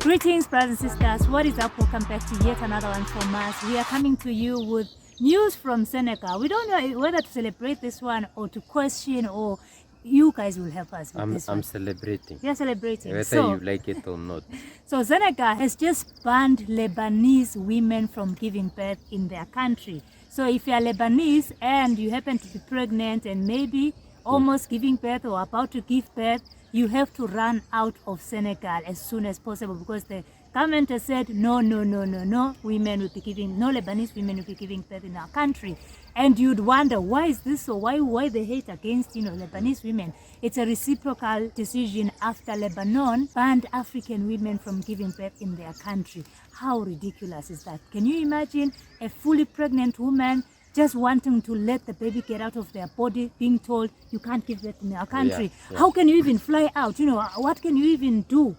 Greetings, brothers and sisters. What is up? Welcome back to yet another one from us. We are coming to you with news from Senegal. We don't know whether to celebrate this one or to question, or you guys will help us with this one. I'm celebrating. You're celebrating. Whether you like it or not. So Senegal has just banned Lebanese women from giving birth in their country. So if you are Lebanese and you happen to be pregnant and maybe almost giving birth or about to give birth, you have to run out of Senegal as soon as possible, because the government has said no women will be giving, no Lebanese women will be giving birth in our country. And you'd wonder, why is this so? Why the hate against Lebanese women? It's a reciprocal decision after Lebanon banned African women from giving birth in their country. How ridiculous is that? Can you imagine a fully pregnant woman just wanting to let the baby get out of their body, being told you can't give birth in our country? Yeah. How can you even fly out? What can you even do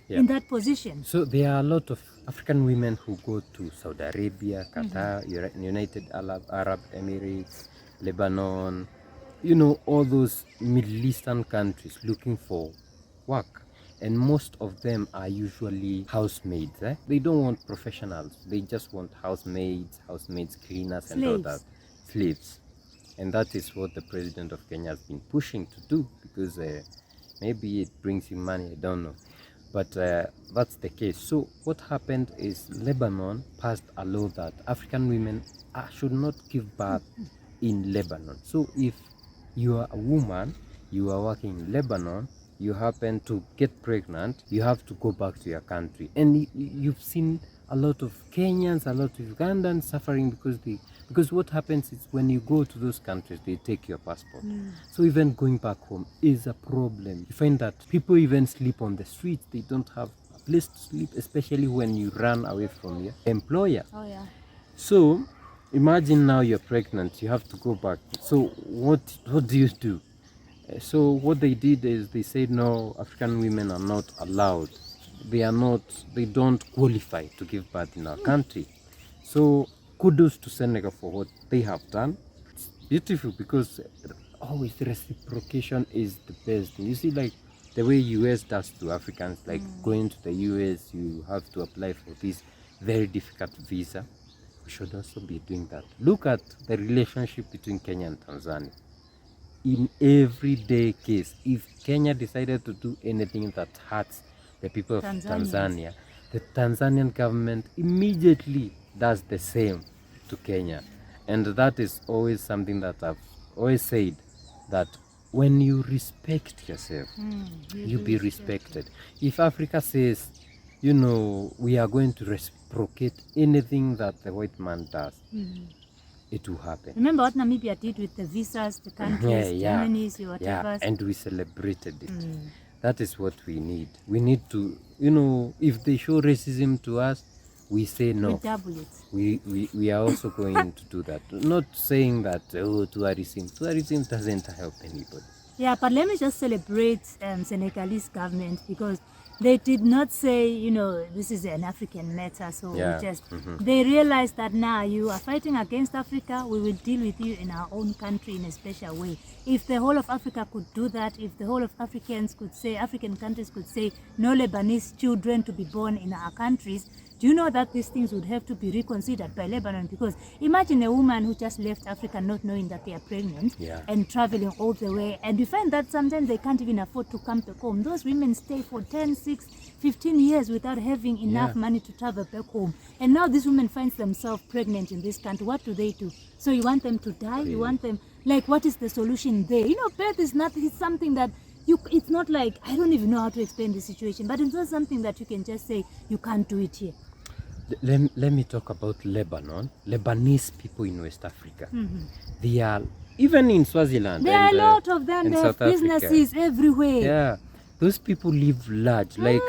in that position? So there are a lot of African women who go to Saudi Arabia, Qatar, United Arab Emirates, Lebanon, all those Middle Eastern countries looking for work. And most of them are usually housemaids. They don't want professionals. They just want housemaids, cleaners, and all that. Slaves. And that is what the president of Kenya has been pushing to do, because maybe it brings him money, I don't know. But that's the case. So what happened is Lebanon passed a law that African women should not give birth in Lebanon. So if you are a woman, you are working in Lebanon, you happen to get pregnant, you have to go back to your country. And you've seen a lot of Kenyans, a lot of Ugandans suffering because what happens is when you go to those countries, they take your passport. So even going back home is a problem. You find that people even sleep on the streets. They don't have a place to sleep, especially when you run away from your employer. Oh yeah. So imagine now you're pregnant, you have to go back. So what do you do? So what they did is they said, no, African women are not allowed. They don't qualify to give birth in our country. So kudos to Senegal for what they have done. It's beautiful because always reciprocation is the best. You see, like the way US does to Africans, like going to the US, you have to apply for this very difficult visa. We should also be doing that. Look at the relationship between Kenya and Tanzania. In everyday case, if Kenya decided to do anything that hurts the people of Tanzania, the Tanzanian government immediately does the same to Kenya. And that is always something that I've always said, that when you respect yourself, you be respected. If Africa says, we are going to reciprocate anything that the white man does, it will happen. Remember what Namibia did with the visas, the countries, Germany's, whatever. Yeah, and we celebrated it. That is what we need. We need to, if they show racism to us, we say no. We double it. We are also going to do that. Not saying that, tourism doesn't help anybody. Yeah, but let me just celebrate Senegalese government, because they did not say, this is an African matter. So they realized that now you are fighting against Africa, we will deal with you in our own country in a special way. If the whole of Africa could do that, if the whole of African countries could say no Lebanese children to be born in our countries, do you know that these things would have to be reconsidered by Lebanon? Because imagine a woman who just left Africa not knowing that they are pregnant and traveling all the way. And you find that sometimes they can't even afford to come back home. Those women stay for 10, 6, 15 years without having enough money to travel back home. And now these women find themselves pregnant in this country. What do? So you want them to die? You want them, what is the solution there? Birth is not, it's something that it's not like, I don't even know how to explain the situation, but it's not something that you can just say, you can't do it here. Let me talk about Lebanon. Lebanese people in West Africa. They are, even in Swaziland. There are a lot of them. They have businesses everywhere. Yeah, those people live large. Like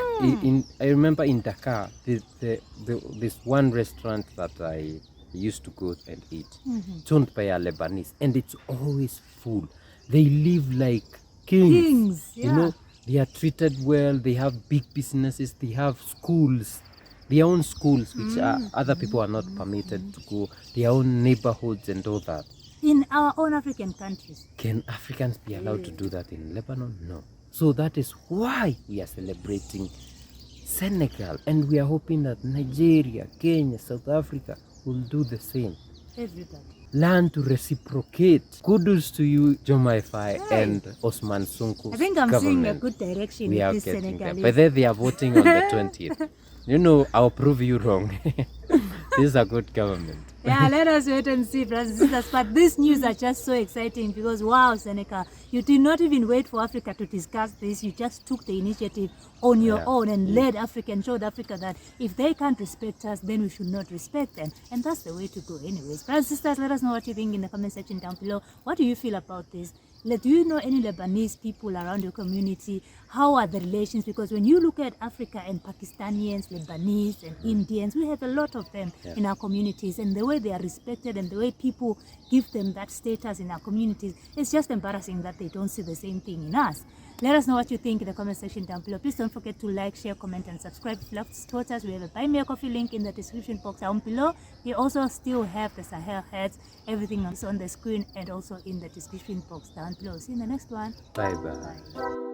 I remember in Dakar, this one restaurant that I used to go and eat, it's owned by a Lebanese, and it's always full. They live like kings. They are treated well. They have big businesses. They have schools. Their own schools, which other people are not permitted to go, their own neighborhoods and all that. In our own African countries. Can Africans be allowed to do that in Lebanon? No. So that is why we are celebrating Senegal, and we are hoping that Nigeria, Kenya, South Africa will do the same. Everybody. Learn to reciprocate. Kudos to you, Jomaifai and Osman Sunku. I think I'm seeing a good direction We with are this getting there. Senegalese. But then they are voting on the 20th. You know, I'll prove you wrong. This is a good government. Yeah, let us wait and see, brothers and sisters. But these news are just so exciting because, wow, Seneca, you did not even wait for Africa to discuss this. You just took the initiative on your own and led Africa and showed Africa that if they can't respect us, then we should not respect them. And that's the way to go anyways. Brothers and sisters, let us know what you think in the comment section down below. What do you feel about this? Do you know any Lebanese people around your community? How are the relations? Because when you look at Africa and Pakistanians, Lebanese and Indians, we have a lot of them in our communities. And the way they are respected and the way people give them that status in our communities, it's just embarrassing that they don't see the same thing in us. Let us know what you think in the comment section down below. Please don't forget to like, share, comment, and subscribe. If you love to support us, we have a Buy Me a Coffee link in the description box down below. We also still have the Sahel heads. Everything is on the screen and also in the description box down below. See you in the next one. Bye-bye. Bye.